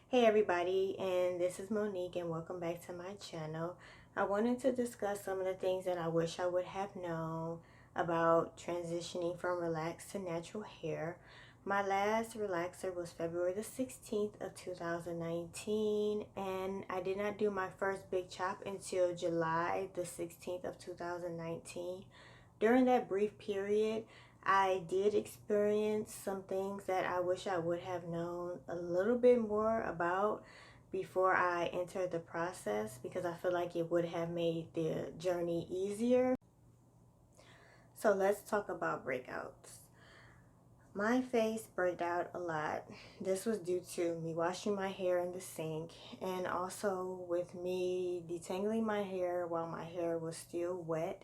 Hey everybody, and this is Monique and welcome back to my channel. I wanted to discuss some of the things that I wish I would have known about transitioning from relaxed to natural hair. My last relaxer was February the 16th of 2019, and I did not do my first big chop until July the 16th of 2019. During that brief period, I did experience some things that I wish I would have known a little bit more about before I entered the process, because I feel like it would have made the journey easier. So let's talk about breakouts. My face breaked out a lot. This was due to me washing my hair in the sink and also with me detangling my hair while my hair was still wet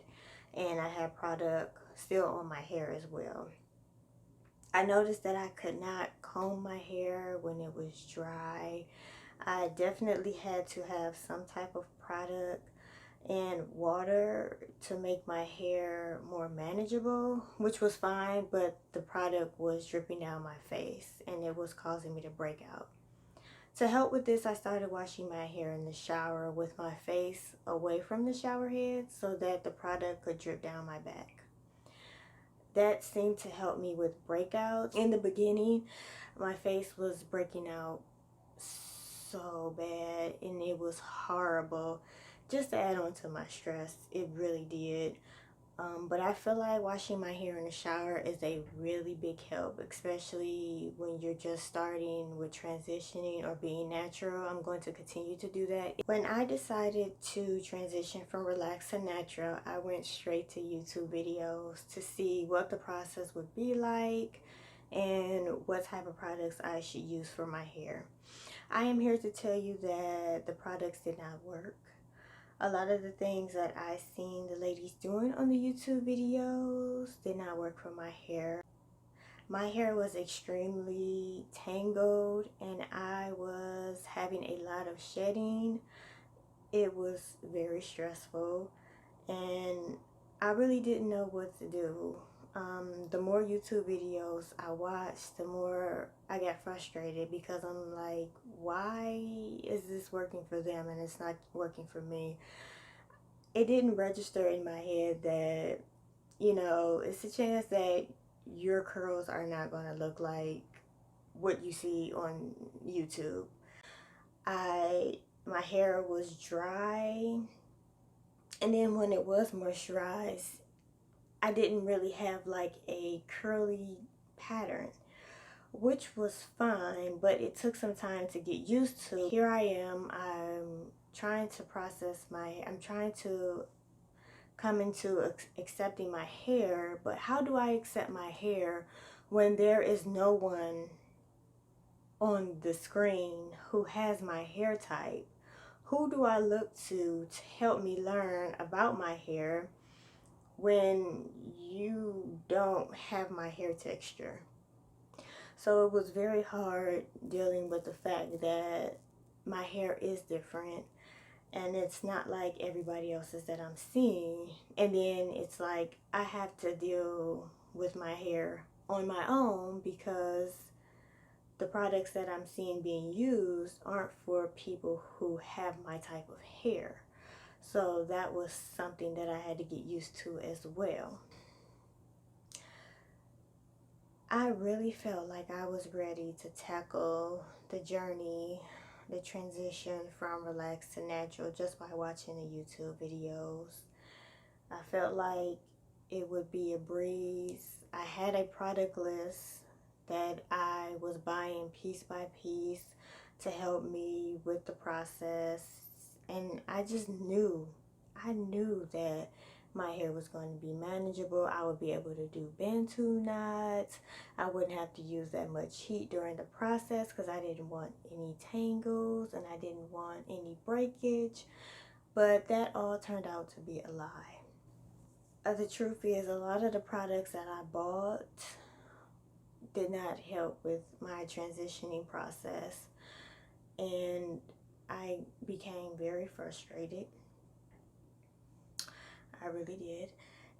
and I had product still on my hair as well. I noticed that I could not comb my hair when it was dry. I definitely had to have some type of product and water to make my hair more manageable, which was fine, but the product was dripping down my face and it was causing me to break out. To help with this, I started washing my hair in the shower with my face away from the shower head so that the product could drip down my back. That seemed to help me with breakouts. In the beginning, my face was breaking out so bad and it was horrible. Just to add on to my stress, it really did. But I feel like washing my hair in the shower is a really big help, especially when you're just starting with transitioning or being natural. I'm going to continue to do that. When I decided to transition from relaxed to natural, I went straight to YouTube videos to see what the process would be like and what type of products I should use for my hair. I am here to tell you that the products did not work. A lot of the things that I seen the ladies doing on the YouTube videos did not work for my hair. My hair was extremely tangled and I was having a lot of shedding. It was very stressful and I really didn't know what to do. The more YouTube videos I watched, the more I got frustrated because I'm like, why is this working for them and it's not working for me? It didn't register in my head that, it's a chance that your curls are not going to look like what you see on YouTube. My hair was dry, and then when it was moisturized, I didn't really have like a curly pattern, which was fine, but it took some time to get used to. Here I am, I'm trying to come into accepting my hair, but how do I accept my hair when there is no one on the screen who has my hair type? Who do I look to help me learn about my hair when you don't have my hair texture? So it was very hard dealing with the fact that my hair is different and it's not like everybody else's that I'm seeing. And then it's like I have to deal with my hair on my own because the products that I'm seeing being used aren't for people who have my type of hair. So that was something that I had to get used to as well. I really felt like I was ready to tackle the journey, the transition from relaxed to natural just by watching the YouTube videos. I felt like it would be a breeze. I had a product list that I was buying piece by piece to help me with the process. And I knew that my hair was going to be manageable. I would be able to do Bantu knots. I wouldn't have to use that much heat during the process because I didn't want any tangles and I didn't want any breakage. But that all turned out to be a lie. The truth is, a lot of the products that I bought did not help with my transitioning process, and I became very frustrated. I really did.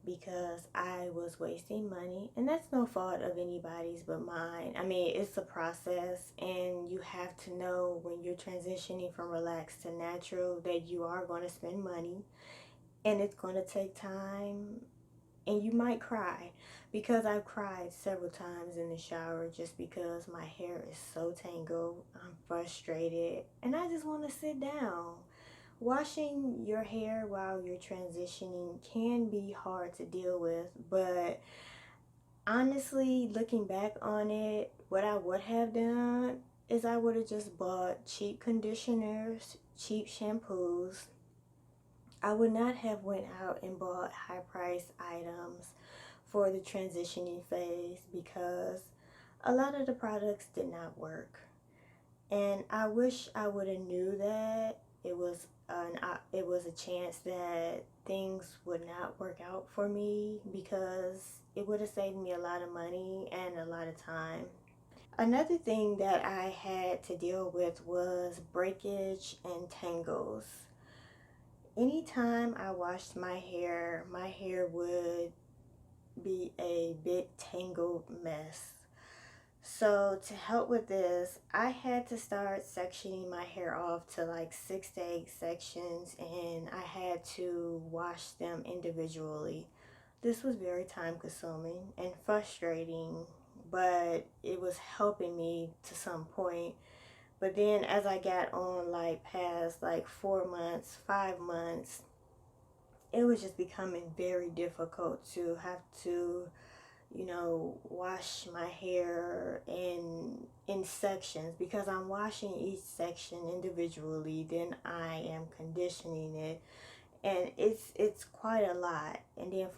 because I was wasting money, and that's no fault of anybody's but mine. I mean, it's a process, and you have to know when you're transitioning from relaxed to natural that you are going to spend money, and it's going to take time, and you might cry, because I've cried several times in the shower just because my hair is so tangled. I'm frustrated, and I just want to sit down. Washing your hair while you're transitioning can be hard to deal with, but honestly, looking back on it, what I would have done is I would have just bought cheap conditioners, cheap shampoos. I would not have went out and bought high price items for the transitioning phase because a lot of the products did not work. And I wish I would have knew that it was a chance that things would not work out for me, because it would have saved me a lot of money and a lot of time. Another thing that I had to deal with was breakage and tangles. Anytime I washed my hair would be a big tangled mess. So to help with this, I had to start sectioning my hair off to like 6 to 8 sections, and I had to wash them individually. This was very time consuming and frustrating, but it was helping me to some point. But then as I got on like past like 4 months, 5 months, it was just becoming very difficult to have to, wash my hair in sections, because I'm washing each section individually, then I am conditioning it, and it's quite a lot. And then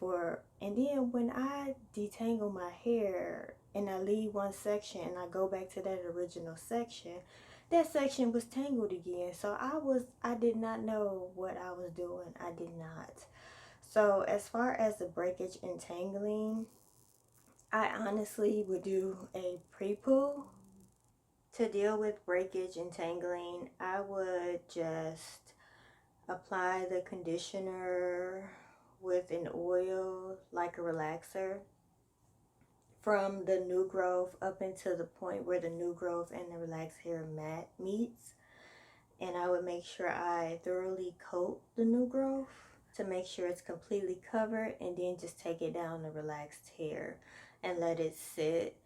when I detangle my hair and I leave one section and I go back to that original section, that section was tangled again. So I did not know what I was doing. I did not. So as far as the breakage and tangling, I honestly would do a pre-poo. To deal with breakage and tangling, I would just apply the conditioner with an oil, like a relaxer, from the new growth up until the point where the new growth and the relaxed hair mat meets. And I would make sure I thoroughly coat the new growth to make sure it's completely covered, and then just take it down the relaxed hair and let it sit.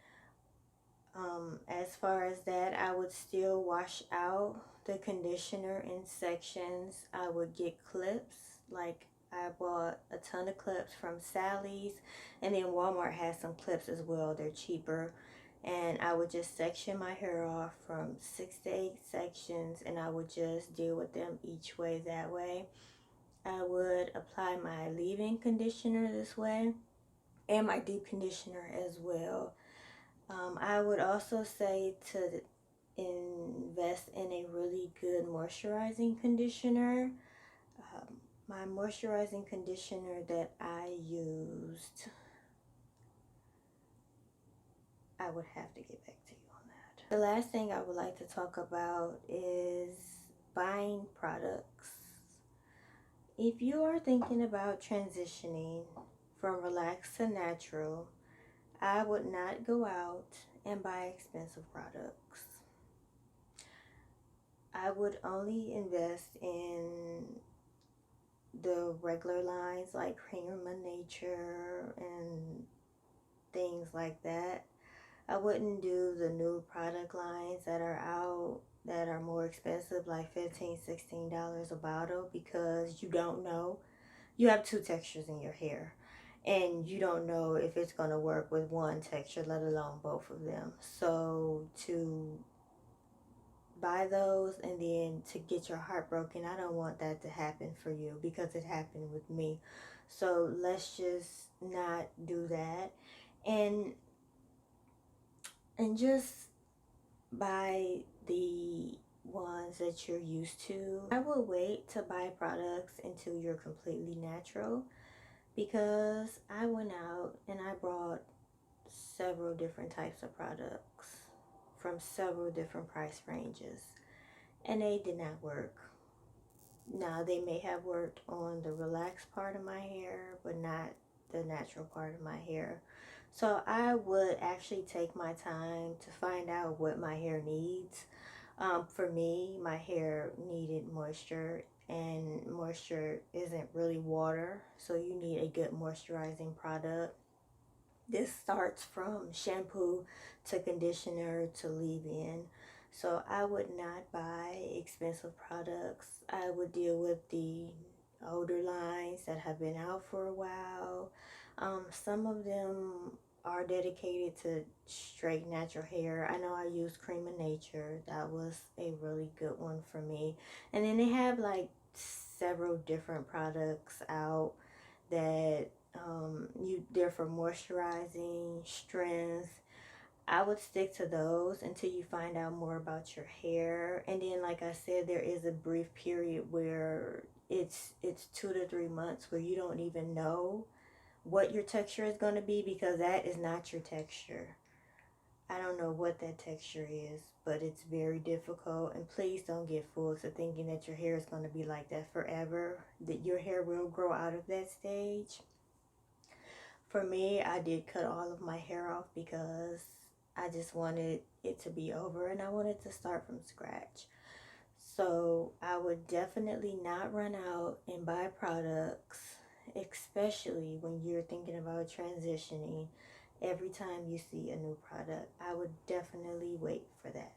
As far as that, I would still wash out the conditioner in sections. I would get clips. Like, I bought a ton of clips from Sally's, and then Walmart has some clips as well. They're cheaper. And I would just section my hair off from 6 to 8 sections, and I would just deal with them each way that way. I would apply my leave-in conditioner this way, and my deep conditioner as well. I would also say to invest in a really good moisturizing conditioner. My moisturizing conditioner that I used, I would have to get back to you on that. The last thing I would like to talk about is buying products. If you are thinking about transitioning from relaxed to natural, I would not go out and buy expensive products. I would only invest in the regular lines like Cream of Nature and things like that. I wouldn't do the new product lines that are out that are more expensive, like $15, $16 a bottle, because you don't know. You have two textures in your hair, and you don't know if it's going to work with one texture, let alone both of them. So to buy those and then to get your heart broken, I don't want that to happen for you, because it happened with me. So let's just not do that, and just buy the ones that you're used to. I will wait to buy products until you're completely natural, because I went out and I brought several different types of products from several different price ranges, and they did not work. Now, they may have worked on the relaxed part of my hair, but not the natural part of my hair. So I would actually take my time to find out what my hair needs. For me, my hair needed moisture, and moisture isn't really water, so you need a good moisturizing product. This starts from shampoo to conditioner to leave-in. So I would not buy expensive products. I would deal with the older lines that have been out for a while. Some of them are dedicated to straight natural hair. I know I used Cream of Nature. That was a really good one for me. And then they have like several different products out that they're for moisturizing, strength. I would stick to those until you find out more about your hair. And then like I said, there is a brief period where it's 2 to 3 months where you don't even know what your texture is going to be, because that is not your texture. I don't know what that texture is, but it's very difficult. And please don't get fooled to thinking that your hair is going to be like that forever. That your hair will grow out of that stage. For me, I did cut all of my hair off because I just wanted it to be over and I wanted to start from scratch. So I would definitely not run out and buy products, especially when you're thinking about transitioning. Every time you see a new product, I would definitely wait for that.